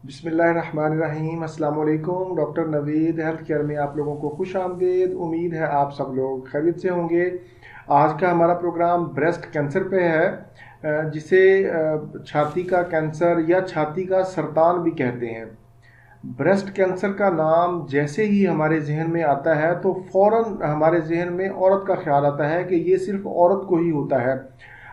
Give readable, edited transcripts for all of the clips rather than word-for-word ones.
बिस्मिल्लाहिर्रहमानिर्रहीम। अस्सलाम वालेकुम। डॉक्टर नवीद हेल्थ केयर में आप लोगों को खुश आमदीद। उम्मीद है आप सब लोग खैरियत से होंगे। आज का हमारा प्रोग्राम ब्रेस्ट कैंसर पे है, जिसे छाती का कैंसर या छाती का सरतान भी कहते हैं। ब्रेस्ट कैंसर का नाम जैसे ही हमारे जहन में आता है तो फ़ौरन हमारे जहन में औरत का ख्याल आता है कि ये सिर्फ औरत को ही होता है।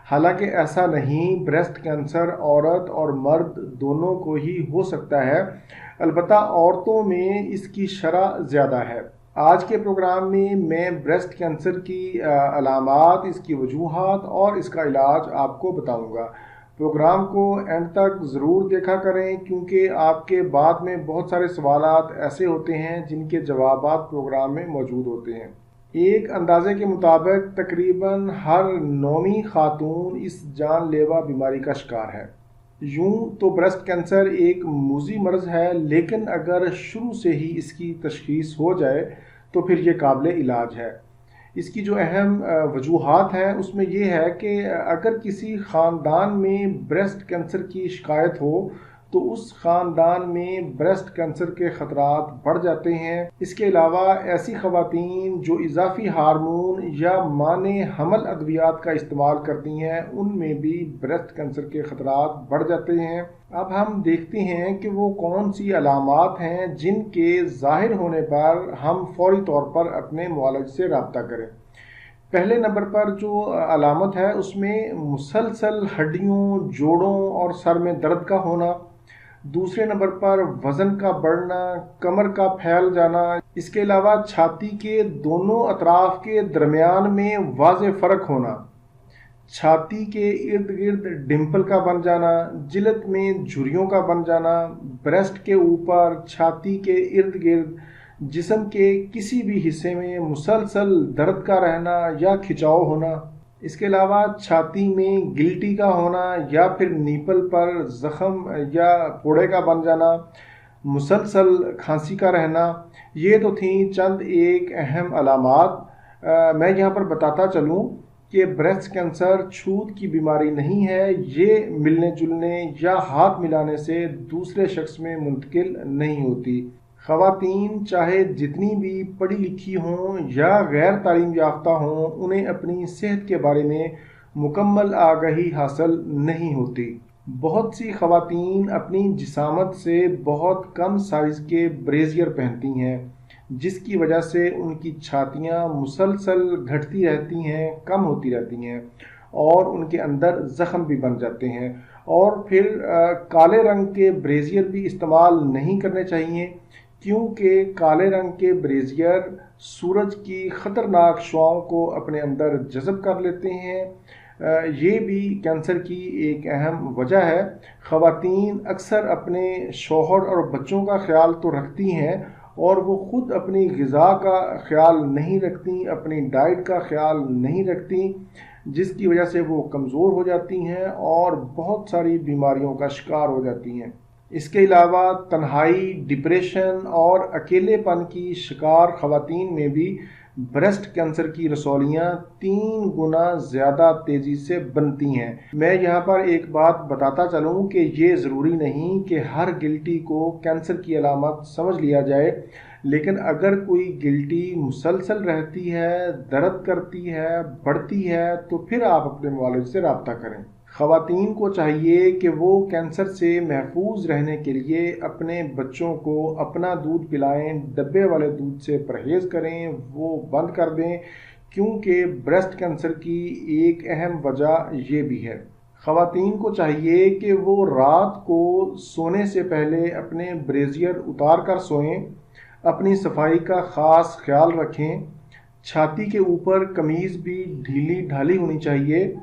हालांकि ऐसा नहीं, ब्रेस्ट कैंसर औरत और मर्द दोनों को ही हो सकता है। अलबत्ता औरतों में इसकी शरह ज़्यादा है। आज के प्रोग्राम में मैं ब्रेस्ट कैंसर की अलामात, इसकी वजूहात और इसका इलाज आपको बताऊंगा। प्रोग्राम को एंड तक ज़रूर देखा करें, क्योंकि आपके बाद में बहुत सारे सवालात ऐसे होते हैं जिनके जवाबात प्रोग्राम में मौजूद होते हैं। एक अंदाजे के मुताबिक तकरीबन हर 9वीं खातून इस जानलेवा बीमारी का शिकार है। यूं तो ब्रेस्ट कैंसर एक मूजी मर्ज़ है, लेकिन अगर शुरू से ही इसकी तशख़ीस हो जाए तो फिर ये काबिल इलाज है। इसकी जो अहम वजूहात हैं उसमें यह है कि अगर किसी ख़ानदान में ब्रेस्ट कैंसर की शिकायत हो तो उस ख़ानदान में ब्रेस्ट कैंसर के ख़तरात बढ़ जाते हैं। इसके अलावा ऐसी ख़वातीन जो इजाफ़ी हार्मोन या माने हमल अद्वियात का इस्तेमाल करती हैं, उनमें भी ब्रेस्ट कैंसर के ख़तरात बढ़ जाते हैं। अब हम देखते हैं कि वो कौन सी अलामात हैं जिनके ज़ाहिर होने पर हम फ़ौरी तौर पर अपने मुआलिज से रब्ता करें। पहले नंबर पर जो अलामत है उसमें मुसलसल हड्डियों, जोड़ों और सर में दर्द का होना। दूसरे नंबर पर वज़न का बढ़ना, कमर का फैल जाना। इसके अलावा छाती के दोनों अतराफ के दरमियान में वाज़े फ़र्क होना, छाती के इर्द गिर्द डिम्पल का बन जाना, जिल्द में झुर्रियों का बन जाना, ब्रेस्ट के ऊपर, छाती के इर्द गिर्द जिस्म के किसी भी हिस्से में मुसलसल दर्द का रहना या खिंचाव होना। इसके अलावा छाती में गिल्टी का होना या फिर नीपल पर ज़ख़म या फोड़े का बन जाना, मुसलसल खांसी का रहना। ये तो थी चंद एक अहम अलामात। मैं यहाँ पर बताता चलूँ कि ब्रेस्ट कैंसर छूत की बीमारी नहीं है। ये मिलने जुलने या हाथ मिलाने से दूसरे शख्स में मुंतकिल नहीं होती। ख़वातीन चाहे जितनी भी पढ़ी लिखी हों या गैर तालीम याफ्ता हों, उन्हें अपनी सेहत के बारे में मुकम्मल आगाही हासिल नहीं होती। बहुत सी ख़वातीन अपनी जिसामत से बहुत कम साइज़ के ब्रेजियर पहनती हैं, जिसकी वजह से उनकी छातियाँ मुसलसल घटती रहती हैं, कम होती रहती हैं और उनके अंदर ज़ख़म भी बन जाते हैं। और फिर काले रंग के ब्रेजियर भी इस्तेमाल नहीं करने चाहिए, क्योंकि काले रंग के ब्रेजियर सूरज की ख़तरनाक शुआओं को अपने अंदर जज़ब कर लेते हैं। ये भी कैंसर की एक अहम वजह है। ख़वातीन अक्सर अपने शौहर और बच्चों का ख्याल तो रखती हैं, और वो ख़ुद अपनी ग़िज़ा का ख्याल नहीं रखती, अपनी डाइट का ख्याल नहीं रखती, जिसकी वजह से वो कमज़ोर हो जाती हैं और बहुत सारी बीमारियों का शिकार हो जाती हैं। इसके अलावा तन्हाई, डिप्रेशन और अकेलेपन की शिकार ख़वातीन में भी ब्रेस्ट कैंसर की रसौलियाँ 3 गुना ज़्यादा तेज़ी से बनती हैं। मैं यहाँ पर एक बात बताता चलूँ कि ये ज़रूरी नहीं कि हर गिल्टी को कैंसर की अलामत समझ लिया जाए, लेकिन अगर कोई गिल्टी मुसलसल रहती है, दर्द करती है, बढ़ती है, तो फिर आप अपने मुआलिज से रब्ता करें। ख़वातीन को चाहिए कि वो कैंसर से महफूज रहने के लिए अपने बच्चों को अपना दूध पिलाएं, डब्बे वाले दूध से परहेज़ करें, वो बंद कर दें, क्योंकि ब्रेस्ट कैंसर की एक अहम वजह ये भी है। ख़वातीन को चाहिए कि वो रात को सोने से पहले अपने ब्रेजियर उतार कर सोएं, अपनी सफाई का ख़ास ख्याल रखें। छाती के ऊपर कमीज़ भी ढीली ढाली होनी चाहिए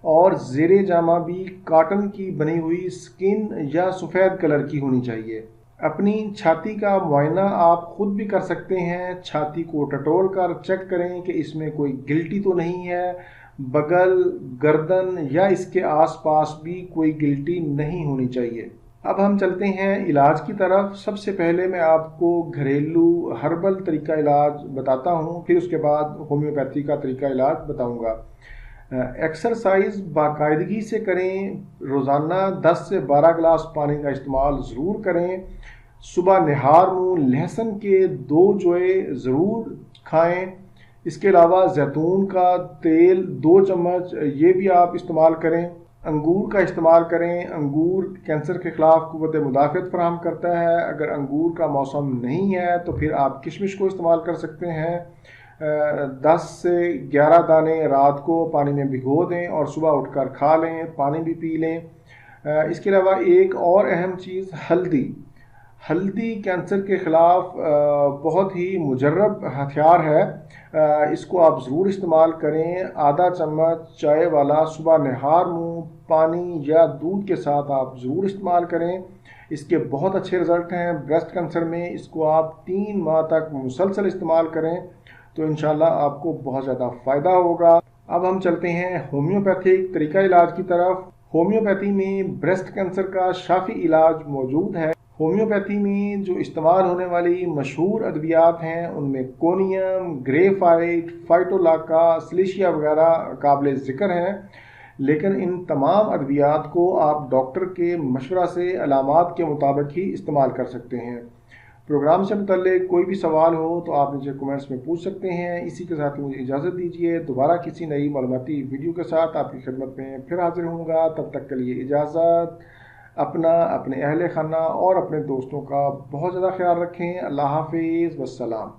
और ज़ेरे जामा भी कॉटन की बनी हुई स्किन या सफ़ेद कलर की होनी चाहिए। अपनी छाती का मुआयना आप ख़ुद भी कर सकते हैं। छाती को टटोल कर चेक करें कि इसमें कोई गिल्टी तो नहीं है। बगल, गर्दन या इसके आसपास भी कोई गिल्टी नहीं होनी चाहिए। अब हम चलते हैं इलाज की तरफ। सबसे पहले मैं आपको घरेलू हर्बल तरीका इलाज बताता हूँ, फिर उसके बाद होम्योपैथी का तरीका इलाज बताऊँगा। एक्सरसाइज बाकायदगी से करें, रोज़ाना 10 से 12 गिलास पानी का इस्तेमाल ज़रूर करें। सुबह निहार मुँह लहसुन के 2 जोए ज़रूर खाएं। इसके अलावा जैतून का तेल 2 चम्मच ये भी आप इस्तेमाल करें। अंगूर का इस्तेमाल करें। अंगूर कैंसर के ख़िलाफ़ क़ुव्वत मुदाफ़अत फ़राहम करता है। अगर अंगूर का मौसम नहीं है तो फिर आप किशमिश को इस्तेमाल कर सकते हैं। 10 से 11 दाने रात को पानी में भिगो दें और सुबह उठकर खा लें, पानी भी पी लें। इसके अलावा एक और अहम चीज़ हल्दी। हल्दी कैंसर के ख़िलाफ़ बहुत ही मुजर्रब हथियार है। इसको आप ज़रूर इस्तेमाल करें। आधा चम्मच चाय वाला सुबह निहार मुँह पानी या दूध के साथ आप ज़रूर इस्तेमाल करें। इसके बहुत अच्छे रिज़ल्ट हैं ब्रेस्ट कैंसर में। इसको आप 3 माह तक मुसलसल इस्तेमाल करें तो इंशाल्लाह आपको बहुत ज़्यादा फ़ायदा होगा। अब हम चलते हैं होम्योपैथिक तरीका इलाज की तरफ। होम्योपैथी में ब्रेस्ट कैंसर का शाफी इलाज मौजूद है। होम्योपैथी में जो इस्तेमाल होने वाली मशहूर अद्वियात हैं उनमें कोनियम, ग्रेफाइट, फाइटोलाका, सिलिशिया वगैरह काबिल ज़िक्र हैं। लेकिन इन तमाम अद्वियात को आप डॉक्टर के मशवरा से अलामात के मुताबिक ही इस्तेमाल कर सकते हैं। प्रोग्राम से मुतल्लिक कोई भी सवाल हो तो आप मुझे कमेंट्स में पूछ सकते हैं। इसी के साथ मुझे इजाज़त दीजिए। दोबारा किसी नई मालूमाती वीडियो के साथ आपकी खिदमत में फिर हाजिर होऊंगा। तब तक के लिए इजाज़त। अपना, अपने अहल खाना और अपने दोस्तों का बहुत ज़्यादा ख्याल रखें। अल्लाह हाफिज़, वस्सलाम।